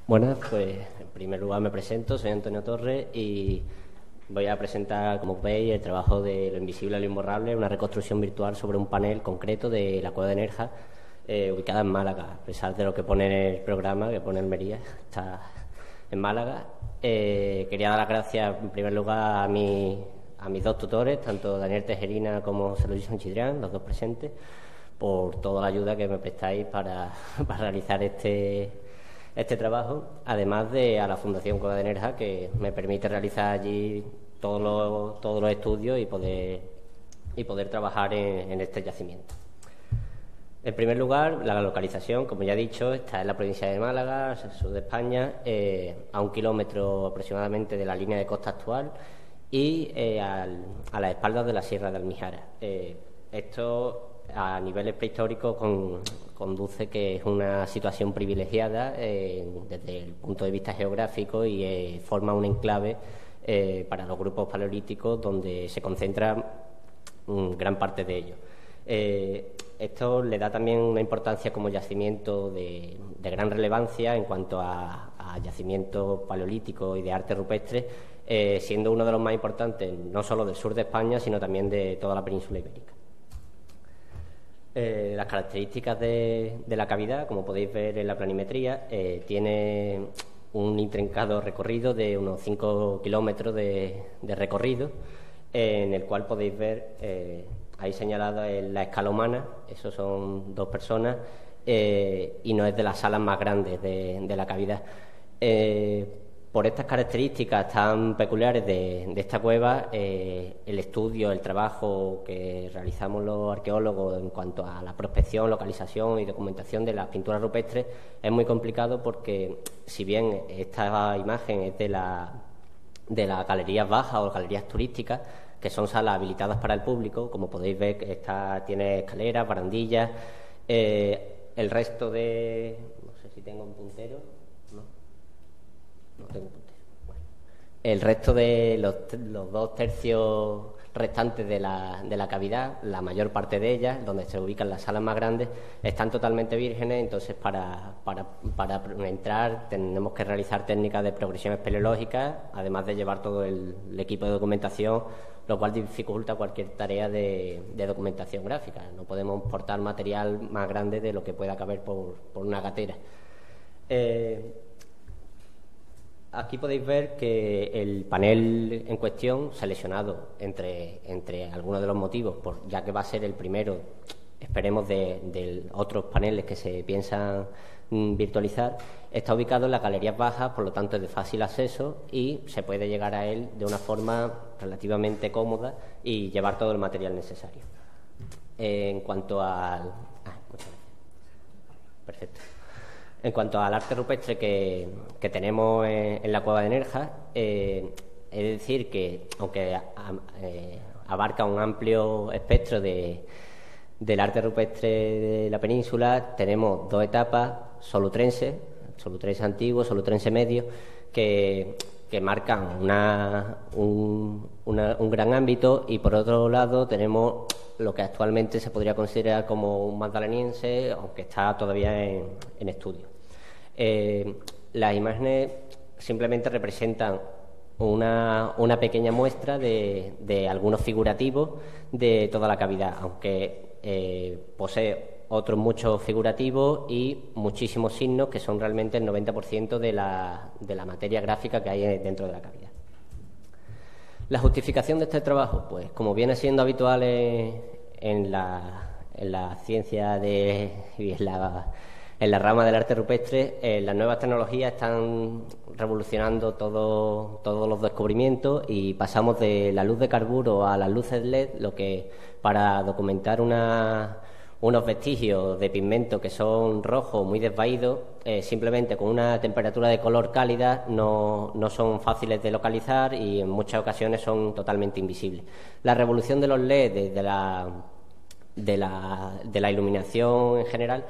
Buenas, pues en primer lugar me presento, soy Antonio Torres y voy a presentar, como veis, el trabajo de Lo invisible a lo imborrable, una reconstrucción virtual sobre un panel concreto de la Cueva de Nerja, ubicada en Málaga, a pesar de lo que pone en el programa, que pone Almería, está en Málaga. Quería dar las gracias en primer lugar a mis dos tutores, tanto Daniel Tejerina como José Luis Sanchidrián, los dos presentes, por toda la ayuda que me prestáis para realizar este trabajo, además de a la Fundación Cueva de Nerja, que me permite realizar allí todos los estudios y poder trabajar en este yacimiento. En primer lugar, la localización, como ya he dicho, está en la provincia de Málaga, al sur de España, a 1 kilómetro aproximadamente de la línea de costa actual y a las espaldas de la Sierra de Almijara. Esto a niveles prehistóricos conduce que es una situación privilegiada desde el punto de vista geográfico y forma un enclave para los grupos paleolíticos donde se concentra gran parte de ellos. Esto le da también una importancia como yacimiento de gran relevancia en cuanto a yacimientos paleolíticos y de arte rupestre, siendo uno de los más importantes no solo del sur de España, sino también de toda la península ibérica. Las características de la cavidad, como podéis ver en la planimetría, tiene un intrincado recorrido de unos 5 kilómetros de recorrido, en el cual podéis ver ahí señalada la escala humana, esos son 2 personas, y no es de las salas más grandes de la cavidad. Por estas características tan peculiares de esta cueva, el estudio, el trabajo que realizamos los arqueólogos en cuanto a la prospección, localización y documentación de las pinturas rupestres es muy complicado porque, si bien esta imagen es de las galerías bajas o galerías turísticas, que son salas habilitadas para el público, como podéis ver, tiene escaleras, barandillas, el resto de... no sé si tengo un puntero, no tengo puntero. Bueno, el resto de los 2 tercios restantes de la cavidad, la mayor parte de ellas, donde se ubican las salas más grandes, están totalmente vírgenes. Entonces para entrar tenemos que realizar técnicas de progresión espeleológica, además de llevar todo el equipo de documentación, lo cual dificulta cualquier tarea de documentación gráfica. No podemos portar material más grande de lo que pueda caber por una gatera. Aquí podéis ver que el panel en cuestión, seleccionado entre algunos de los motivos, ya que va a ser el primero, esperemos, de otros paneles que se piensan virtualizar, está ubicado en las galerías bajas, por lo tanto es de fácil acceso y se puede llegar a él de una forma relativamente cómoda y llevar todo el material necesario. En cuanto al... muchas gracias. Perfecto. En cuanto al arte rupestre que tenemos en la Cueva de Nerja, es decir que, aunque abarca un amplio espectro del arte rupestre de la península, tenemos 2 etapas solutrense antiguo, solutrense medio, que marcan un gran ámbito, y por otro lado tenemos lo que actualmente se podría considerar como un magdaleniense, aunque está todavía en estudio. Las imágenes simplemente representan una pequeña muestra de algunos figurativos de toda la cavidad, aunque posee otros muchos figurativos y muchísimos signos, que son realmente el 90% de la materia gráfica que hay dentro de la cavidad. La justificación de este trabajo, pues como viene siendo habitual en la ciencia y en la rama del arte rupestre, las nuevas tecnologías están revolucionando todos los descubrimientos, y pasamos de la luz de carburo a las luces LED, lo que para documentar unos vestigios de pigmento que son rojos, muy desvaídos, simplemente con una temperatura de color cálida no son fáciles de localizar y en muchas ocasiones son totalmente invisibles. La revolución de los LED, de la iluminación en general,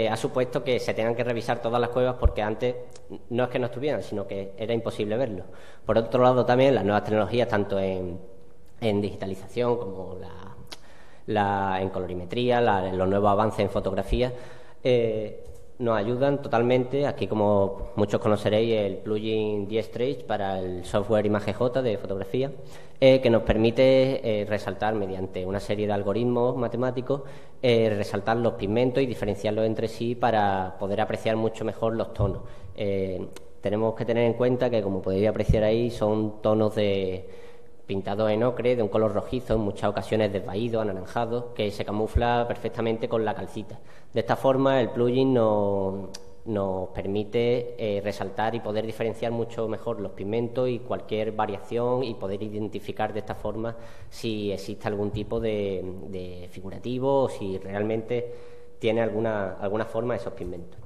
ha supuesto que se tengan que revisar todas las cuevas, porque antes no es que no estuvieran, sino que era imposible verlos. Por otro lado, también las nuevas tecnologías, tanto en digitalización como en colorimetría, los nuevos avances en fotografía, nos ayudan totalmente. Aquí, como muchos conoceréis, el plugin D-Stretch para el software ImageJ de fotografía, que nos permite resaltar mediante una serie de algoritmos matemáticos, resaltar los pigmentos y diferenciarlos entre sí para poder apreciar mucho mejor los tonos. Tenemos que tener en cuenta que, como podéis apreciar ahí, son tonos pintados en ocre, de un color rojizo, en muchas ocasiones desvaído, anaranjado, que se camufla perfectamente con la calcita. De esta forma, el plugin nos permite resaltar y poder diferenciar mucho mejor los pigmentos y cualquier variación, y poder identificar de esta forma si existe algún tipo de figurativo o si realmente tiene alguna forma esos pigmentos.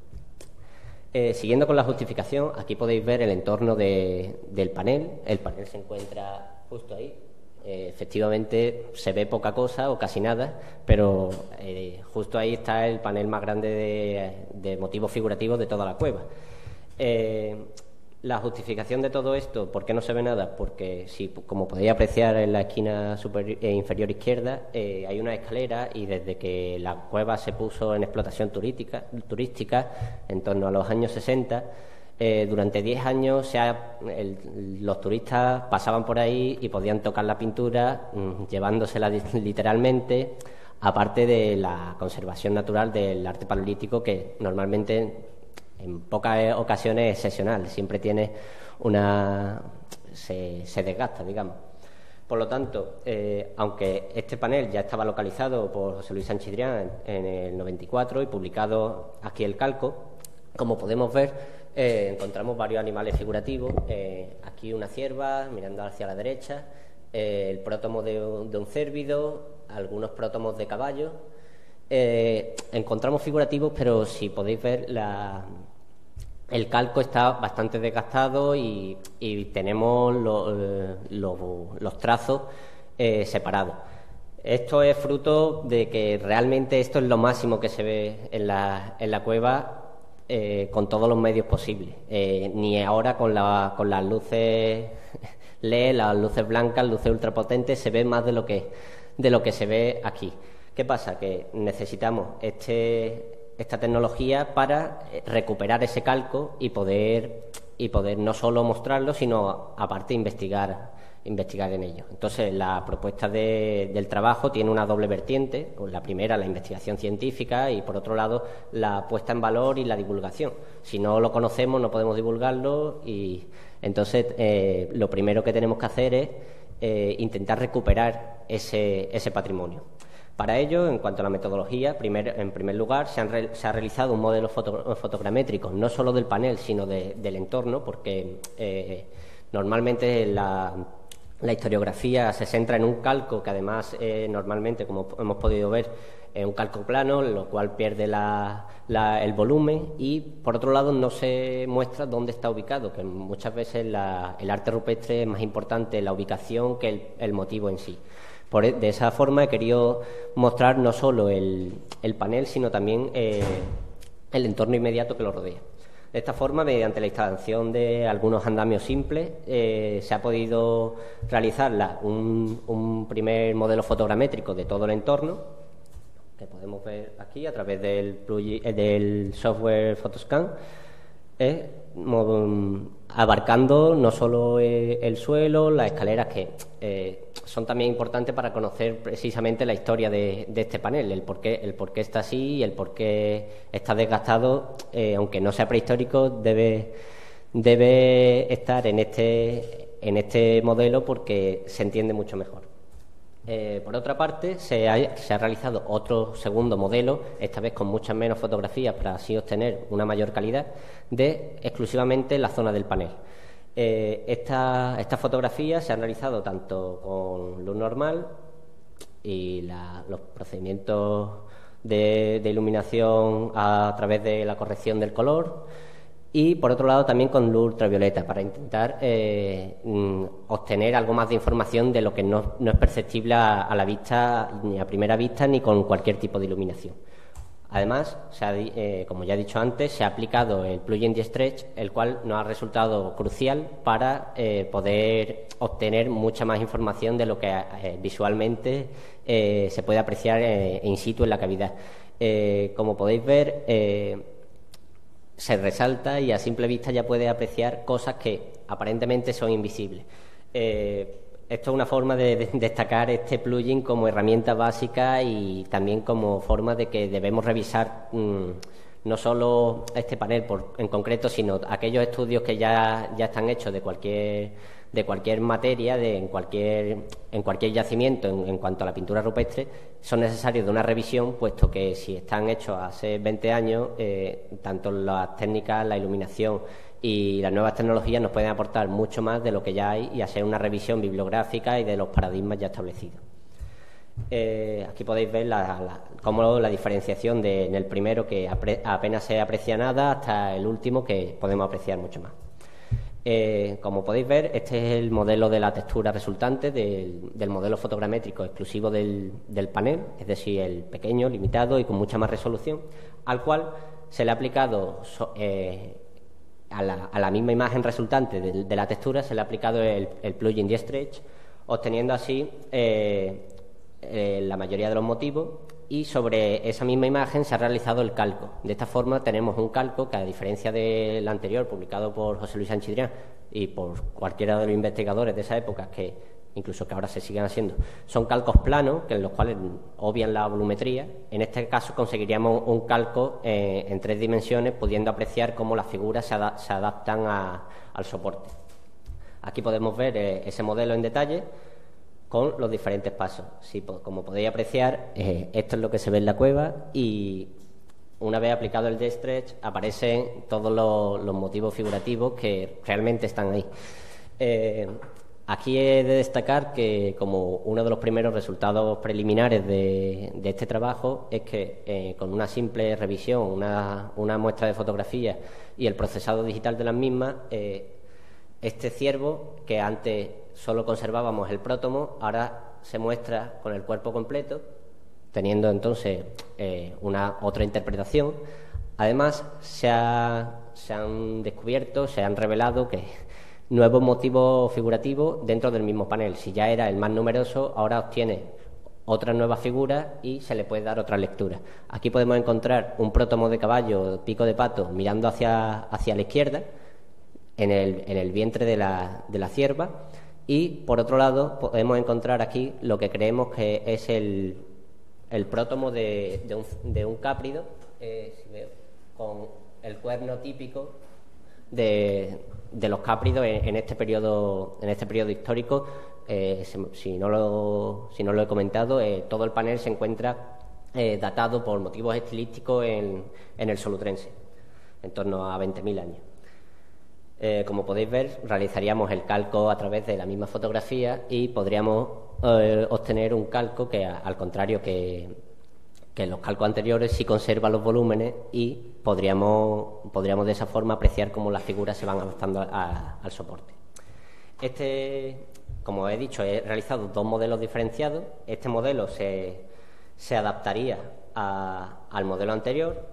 Siguiendo con la justificación, aquí podéis ver el entorno del panel. El panel se encuentra justo ahí. Efectivamente se ve poca cosa o casi nada, pero justo ahí está el panel más grande de motivos figurativos de toda la cueva. La justificación de todo esto, ¿por qué no se ve nada? Porque, como podéis apreciar en la esquina inferior izquierda, hay una escalera, y desde que la cueva se puso en explotación turística en torno a los años 60, durante 10 años los turistas pasaban por ahí y podían tocar la pintura, llevándosela literalmente, aparte de la conservación natural del arte paleolítico, que normalmente en pocas ocasiones es excepcional, siempre tiene se desgasta, digamos. Por lo tanto, aunque este panel ya estaba localizado por José Luis Sánchez Drián en el 94 y publicado aquí el calco, como podemos ver, encontramos varios animales figurativos. Aquí una cierva mirando hacia la derecha, el prótomo de un cérvido, algunos prótomos de caballo. Encontramos figurativos, pero si podéis ver, el calco está bastante desgastado y tenemos los trazos separados. Esto es fruto de que realmente esto es lo máximo que se ve en la cueva, con todos los medios posibles. Ni ahora con las luces LED, las luces blancas, luces ultrapotentes, se ve más de lo que se ve aquí. ¿Qué pasa? Que necesitamos esta tecnología para recuperar ese calco y poder no solo mostrarlo, sino aparte investigar en ello. Entonces, la propuesta del trabajo tiene una doble vertiente. La primera, la investigación científica, y por otro lado, la puesta en valor y la divulgación. Si no lo conocemos, no podemos divulgarlo, y entonces lo primero que tenemos que hacer es intentar recuperar ese patrimonio. Para ello, en cuanto a la metodología, en primer lugar, se ha realizado un modelo fotogramétrico, no solo del panel, sino del entorno, porque normalmente la historiografía se centra en un calco que, además, normalmente, como hemos podido ver, es un calco plano, lo cual pierde el volumen, y, por otro lado, no se muestra dónde está ubicado, que muchas veces el arte rupestre es más importante la ubicación que el motivo en sí. De esa forma he querido mostrar no solo el panel, sino también el entorno inmediato que lo rodea. De esta forma, mediante la instalación de algunos andamios simples, se ha podido realizar un primer modelo fotogramétrico de todo el entorno, que podemos ver aquí a través del software Photoscan, abarcando no solo el suelo, las escaleras, que son también importantes para conocer precisamente la historia de este panel, el por qué está así y el por qué está desgastado. Aunque no sea prehistórico, debe estar en este modelo, porque se entiende mucho mejor. Por otra parte, se ha realizado otro segundo modelo, esta vez con muchas menos fotografías, para así obtener una mayor calidad, de exclusivamente la zona del panel. Estas fotografías se han realizado tanto con luz normal y los procedimientos de iluminación a través de la corrección del color, y, por otro lado, también con luz ultravioleta, para intentar obtener algo más de información de lo que no es perceptible a la vista, ni a primera vista, ni con cualquier tipo de iluminación. Además, como ya he dicho antes, se ha aplicado el plugin D-Stretch, el cual nos ha resultado crucial para poder obtener mucha más información de lo que visualmente se puede apreciar in situ en la cavidad. Como podéis ver, se resalta y a simple vista ya puede apreciar cosas que aparentemente son invisibles. Esto es una forma de destacar este plugin como herramienta básica y también como forma de que debemos revisar no solo este panel en concreto, sino aquellos estudios que ya están hechos de cualquier materia, en cualquier yacimiento en cuanto a la pintura rupestre, son necesarios de una revisión, puesto que si están hechos hace 20 años, tanto las técnicas, la iluminación y las nuevas tecnologías nos pueden aportar mucho más de lo que ya hay y hacer una revisión bibliográfica y de los paradigmas ya establecidos. Aquí podéis ver cómo la diferenciación en el primero, que apenas se aprecia nada, hasta el último, que podemos apreciar mucho más. Como podéis ver, este es el modelo de la textura resultante del modelo fotogramétrico exclusivo del panel, es decir, el pequeño, limitado y con mucha más resolución, al cual se le ha aplicado a la misma imagen resultante de la textura, se le ha aplicado el plugin de Stretch, obteniendo así la mayoría de los motivos, y sobre esa misma imagen se ha realizado el calco. De esta forma tenemos un calco que, a diferencia del anterior, publicado por José Luis Sanchidrián y por cualquiera de los investigadores de esa época, que incluso que ahora se siguen haciendo, son calcos planos, en los cuales obvian la volumetría. En este caso conseguiríamos un calco en 3 dimensiones, pudiendo apreciar cómo las figuras se adaptan al soporte. Aquí podemos ver ese modelo en detalle con los diferentes pasos. Sí, como podéis apreciar, esto es lo que se ve en la cueva, y una vez aplicado el Stretch aparecen todos los motivos figurativos que realmente están ahí. Aquí he de destacar que, como uno de los primeros resultados preliminares de este trabajo, es que con una simple revisión, una muestra de fotografía y el procesado digital de las mismas, este ciervo, que antes solo conservábamos el prótomo, ahora se muestra con el cuerpo completo, teniendo entonces otra interpretación. Además, se han descubierto, se han revelado que nuevos motivos figurativos dentro del mismo panel. Si ya era el más numeroso, ahora obtiene otras nuevas figuras y se le puede dar otra lectura. Aquí podemos encontrar un prótomo de caballo, pico de pato, mirando hacia la izquierda, en el vientre de la cierva, y por otro lado podemos encontrar aquí lo que creemos que es el prótomo de un cáprido, con el cuerno típico de los cápridos en este periodo histórico. Si no lo he comentado, todo el panel se encuentra datado por motivos estilísticos en el Solutrense, en torno a 20.000 años. Como podéis ver, realizaríamos el calco a través de la misma fotografía y podríamos obtener un calco que, al contrario que los calcos anteriores, sí conserva los volúmenes, y podríamos de esa forma apreciar cómo las figuras se van adaptando al soporte. Como he dicho, he realizado 2 modelos diferenciados. Este modelo se adaptaría al modelo anterior,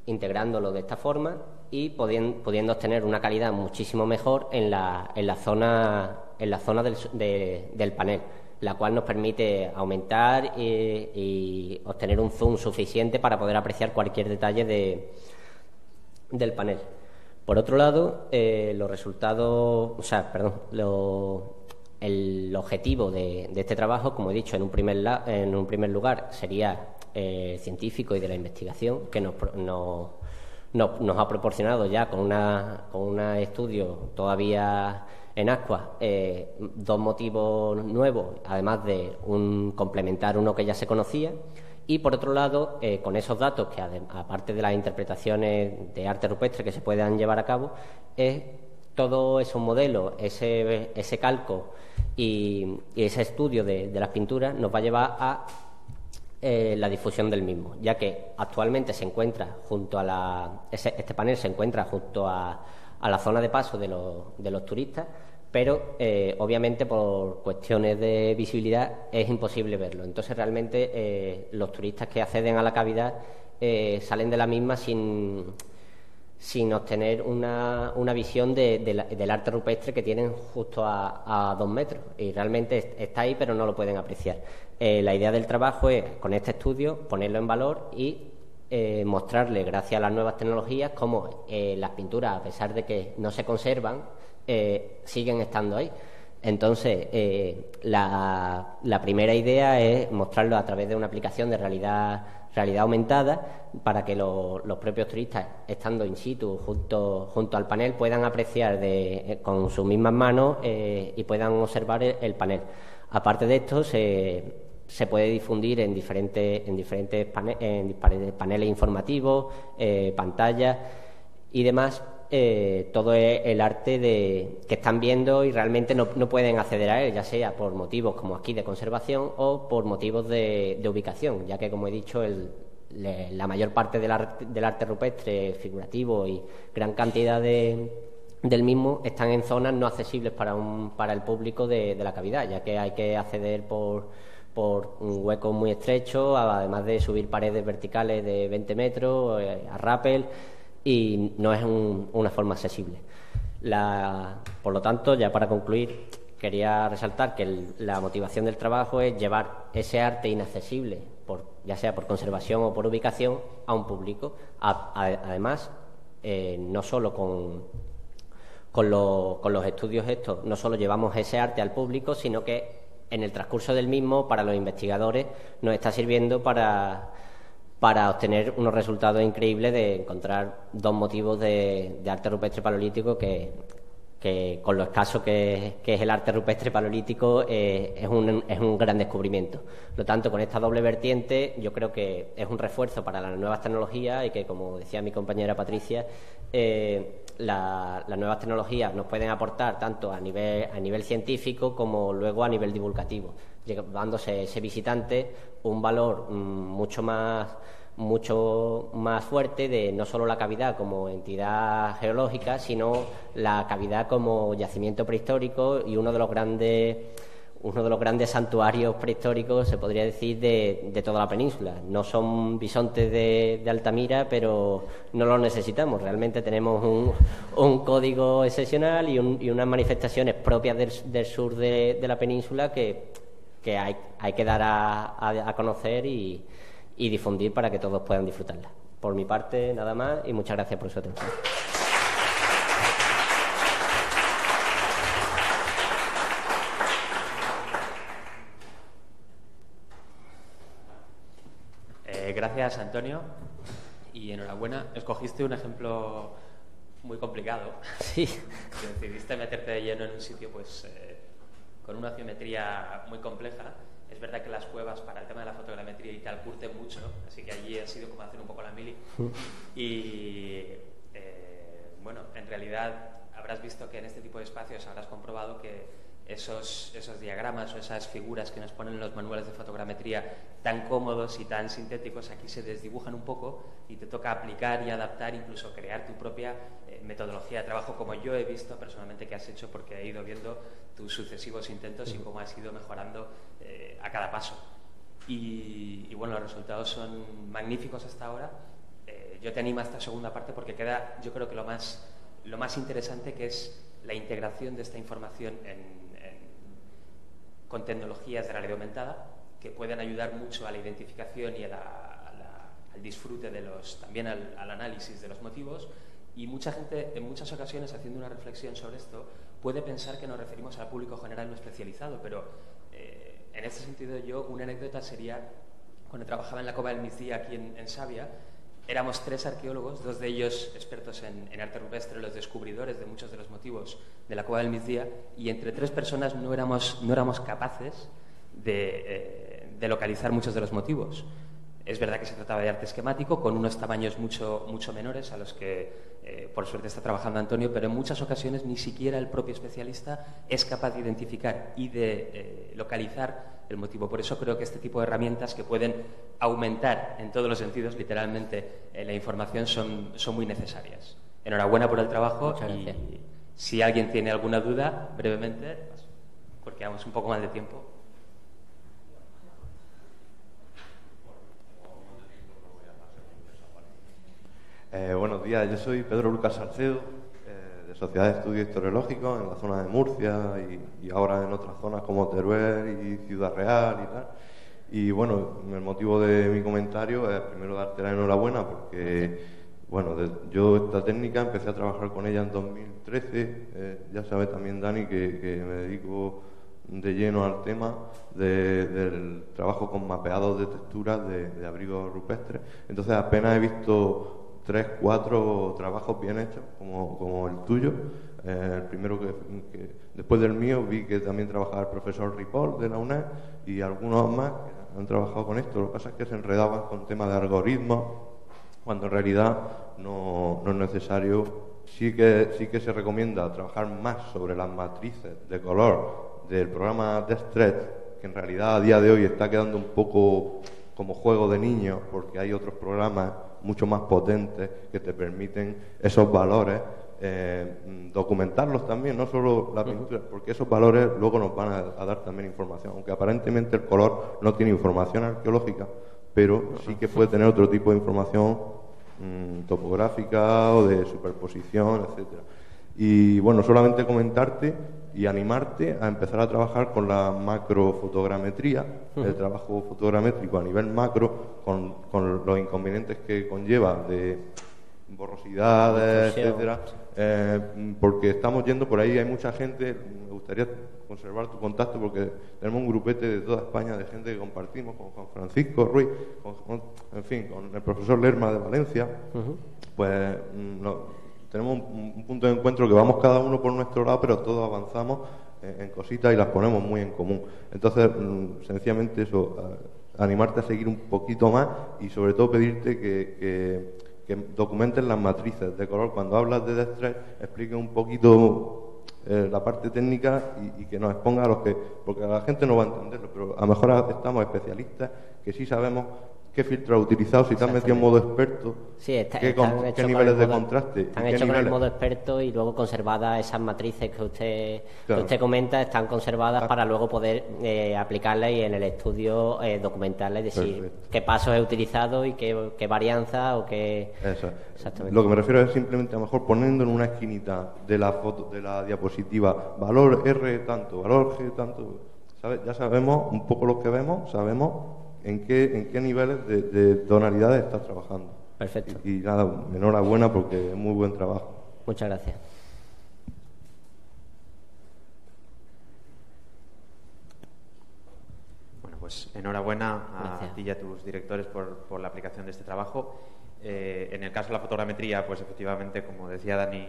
integrándolo de esta forma y pudiendo obtener una calidad muchísimo mejor en la zona del panel, la cual nos permite aumentar y obtener un zoom suficiente para poder apreciar cualquier detalle del panel. Por otro lado, los resultados, el objetivo de este trabajo, como he dicho, en un primer lugar sería científico y de la investigación, que nos ha proporcionado ya con un estudio todavía en ascuas 2 motivos nuevos, además de complementar uno que ya se conocía. Y por otro lado, con esos datos, que aparte de las interpretaciones de arte rupestre que se puedan llevar a cabo, todos esos modelos, ese calco y ese estudio de las pinturas nos va a llevar a la difusión del mismo, ya que actualmente se encuentra este panel se encuentra junto a la zona de paso de los turistas, pero obviamente por cuestiones de visibilidad es imposible verlo. Entonces realmente los turistas que acceden a la cavidad salen de la misma sin obtener una visión del arte rupestre que tienen justo a 2 metros, y realmente está ahí pero no lo pueden apreciar. La idea del trabajo es, con este estudio, ponerlo en valor y mostrarle, gracias a las nuevas tecnologías, cómo las pinturas, a pesar de que no se conservan, siguen estando ahí. Entonces, la primera idea es mostrarlo a través de una aplicación de realidad aumentada, para que los propios turistas, estando in situ junto al panel, puedan apreciar con sus mismas manos y puedan observar el panel. Aparte de esto, se puede difundir en diferentes paneles informativos, pantallas y demás. Todo es el arte que están viendo y realmente no pueden acceder a él, ya sea por motivos como aquí de conservación o por motivos de ubicación, ya que, como he dicho, la mayor parte del arte rupestre figurativo y gran cantidad del mismo están en zonas no accesibles para el público de la cavidad, ya que hay que acceder por un hueco muy estrecho, además de subir paredes verticales de 20 metros, a rappel, y no es una forma accesible. Por lo tanto, ya para concluir, quería resaltar que la motivación del trabajo es llevar ese arte inaccesible, ya sea por conservación o por ubicación, a un público. Además, no solo con los estudios estos, no solo llevamos ese arte al público, sino que en el transcurso del mismo, para los investigadores, nos está sirviendo para obtener unos resultados increíbles de encontrar dos motivos de arte rupestre paleolítico que con lo escaso que es el arte rupestre paleolítico es un gran descubrimiento. Por lo tanto, con esta doble vertiente, yo creo que es un refuerzo para las nuevas tecnologías y que, como decía mi compañera Patricia, las nuevas tecnologías nos pueden aportar tanto a nivel científico como luego a nivel divulgativo, llevándose ese visitante un valor mucho más fuerte de no solo la cavidad como entidad geológica, sino la cavidad como yacimiento prehistórico y uno de los grandes santuarios prehistóricos, se podría decir, de toda la península. No son bisontes de Altamira, pero no los necesitamos. Realmente tenemos un código excepcional y unas manifestaciones propias del sur de la península que hay que dar a conocer y difundir para que todos puedan disfrutarla. Por mi parte, nada más, y muchas gracias por su atención. Gracias, Antonio, y enhorabuena. Escogiste un ejemplo muy complicado. Sí. Decidiste meterte de lleno en un sitio con una geometría muy compleja. Es verdad que las cuevas, para el tema de la fotogrametría y tal, curten mucho, así que allí ha sido como hacer un poco la mili. Y bueno, en realidad habrás visto que en este tipo de espacios habrás comprobado que esos diagramas o esas figuras que nos ponen en los manuales de fotogrametría tan cómodos y tan sintéticos, aquí se desdibujan un poco y te toca aplicar y adaptar, incluso crear tu propia metodología de trabajo, como yo he visto personalmente que has hecho, porque he ido viendo tus sucesivos intentos y cómo has ido mejorando a cada paso. Y bueno, los resultados son magníficos hasta ahora. Yo te animo a esta segunda parte porque queda, yo creo que lo más interesante, que es la integración de esta información con tecnologías de realidad aumentada que pueden ayudar mucho a la identificación y al disfrute también al análisis de los motivos. Y mucha gente, en muchas ocasiones, haciendo una reflexión sobre esto, puede pensar que nos referimos al público general no especializado, pero en este sentido, una anécdota sería, cuando trabajaba en la Cova del Migdia aquí en Savia, éramos 3 arqueólogos, 2 de ellos expertos en arte rupestre, los descubridores de muchos de los motivos de la Cova del Migdia, y entre 3 personas no éramos capaces de localizar muchos de los motivos. Es verdad que se trataba de arte esquemático, con unos tamaños mucho menores a los que, por suerte, está trabajando Antonio, pero en muchas ocasiones ni siquiera el propio especialista es capaz de identificar y de localizar el motivo. Por eso creo que este tipo de herramientas, que pueden aumentar en todos los sentidos, literalmente, la información, son muy necesarias. Enhorabuena por el trabajo. Muchas gracias. Y si alguien tiene alguna duda, brevemente, porque vamos un poco mal de tiempo. Buenos días, yo soy Pedro Lucas Salcedo, de Sociedad de Estudios Historiológicos en la zona de Murcia y ahora en otras zonas como Teruel y Ciudad Real y tal. Y bueno, el motivo de mi comentario es primero darte la enhorabuena porque, bueno, yo esta técnica empecé a trabajar con ella en 2013. Ya sabes también, Dani, que me dedico de lleno al tema del trabajo con mapeados de texturas de abrigos rupestres. Entonces apenas he visto 3, 4 trabajos bien hechos como el tuyo. El primero que después del mío vi que también trabajaba el profesor Ripoll de la UNED y algunos más que han trabajado con esto. Lo que pasa es que se enredaban con temas de algoritmos cuando en realidad no es necesario. Sí que se recomienda trabajar más sobre las matrices de color del programa Destret, que en realidad a día de hoy está quedando un poco como juego de niños, porque hay otros programas mucho más potentes que te permiten esos valores, documentarlos también, no solo la pintura, porque esos valores luego nos van a dar también información, aunque aparentemente el color no tiene información arqueológica, pero sí que puede tener otro tipo de información topográfica o de superposición, etcétera. Y bueno, solamente comentarte y animarte a empezar a trabajar con la macrofotogrametría, el trabajo fotogramétrico a nivel macro, con los inconvenientes que conlleva de borrosidades, etcétera, porque estamos yendo por ahí, hay mucha gente. Me gustaría conservar tu contacto porque tenemos un grupete de toda España de gente que compartimos con Juan Francisco Ruiz, en fin, con el profesor Lerma de Valencia. Pues tenemos un punto de encuentro que vamos cada uno por nuestro lado, pero todos avanzamos en cositas y las ponemos muy en común. Entonces, sencillamente eso, animarte a seguir un poquito más y sobre todo pedirte que documentes las matrices de color. Cuando hablas de Destret, explique un poquito la parte técnica y que nos exponga a los que, porque la gente no va a entenderlo, pero a lo mejor estamos especialistas que sí sabemos qué filtro ha utilizado, si te has metido en modo experto, sí, qué niveles de contraste. Están hechos con el modo experto y luego conservadas esas matrices que usted comenta, están conservadas para luego poder aplicarlas y en el estudio documentarlas y decir qué pasos he utilizado y qué varianza o qué... Eso. Exactamente. Lo que me refiero es simplemente a lo mejor poniendo en una esquinita de la foto, de la diapositiva, valor R tanto, valor G tanto, ¿sabes? Ya sabemos un poco lo que vemos, sabemos en qué niveles de tonalidades estás trabajando. Perfecto. Y nada, enhorabuena porque es muy buen trabajo. Muchas gracias. Bueno, pues enhorabuena a ti y a tus directores por la aplicación de este trabajo. En el caso de la fotogrametría, pues efectivamente, como decía Dani,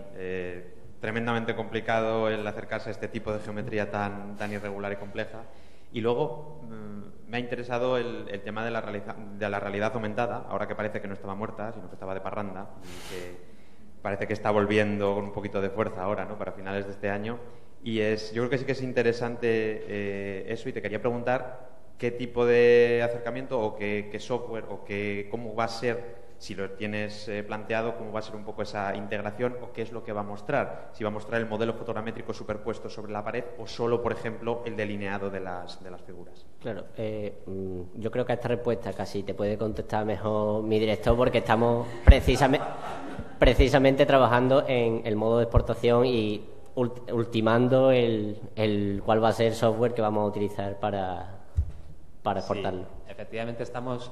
tremendamente complicado el acercarse a este tipo de geometría tan irregular y compleja. Y luego me ha interesado el tema de la realidad aumentada, ahora que parece que no estaba muerta, sino que estaba de parranda, y que parece que está volviendo con un poquito de fuerza ahora, ¿no?, para finales de este año. Y yo creo que sí que es interesante eso, y te quería preguntar qué tipo de acercamiento o qué software o cómo va a ser, si lo tienes planteado, cómo va a ser un poco esa integración o qué es lo que va a mostrar. Si va a mostrar el modelo fotogramétrico superpuesto sobre la pared o solo, por ejemplo, el delineado de las figuras. Claro, yo creo que a esta respuesta casi te puede contestar mejor mi director porque estamos precisamente trabajando en el modo de exportación y ultimando el cuál va a ser el software que vamos a utilizar para exportarlo. Sí, efectivamente estamos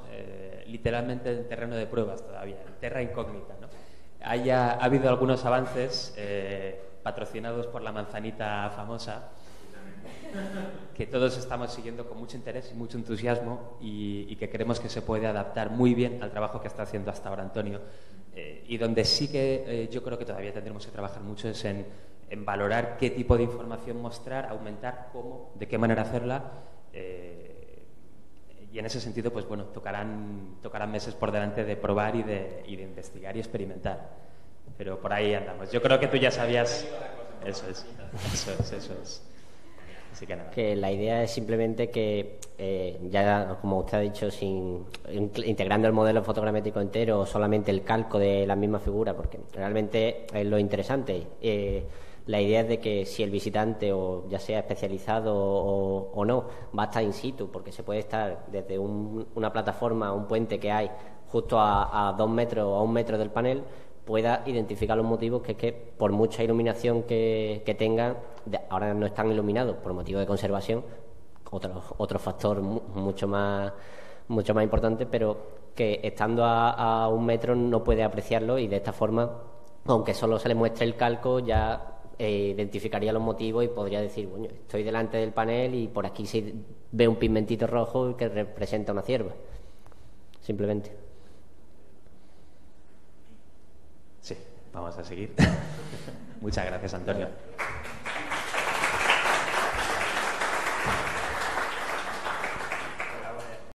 literalmente en terreno de pruebas todavía, en terra incógnita, ¿no? Ha habido algunos avances patrocinados por la manzanita famosa que todos estamos siguiendo con mucho interés y mucho entusiasmo y que creemos que se puede adaptar muy bien al trabajo que está haciendo hasta ahora Antonio, y donde sí que yo creo que todavía tendremos que trabajar mucho es en valorar qué tipo de información mostrar, aumentar, cómo, de qué manera hacerla, y en ese sentido, pues bueno, tocarán meses por delante de probar y de investigar y experimentar. Pero por ahí andamos. Yo creo que tú ya sabías. Eso es. Así que nada. Que la idea es simplemente que, ya como usted ha dicho, integrando el modelo fotogramétrico entero o solamente el calco de la misma figura, porque realmente es lo interesante. La idea es de que si el visitante, o ya sea especializado o no, va a estar in situ, porque se puede estar desde una plataforma, un puente que hay justo a 2 metros o a 1 metro del panel, pueda identificar los motivos que es que por mucha iluminación que tengan, ahora no están iluminados por motivo de conservación, otro factor mucho más importante, pero que estando a 1 metro no puede apreciarlo, y de esta forma, aunque solo se le muestre el calco, ya identificaría los motivos y podría decir, bueno, estoy delante del panel y por aquí se ve un pigmentito rojo que representa una cierva. Simplemente. Sí, vamos a seguir. Muchas gracias, Antonio.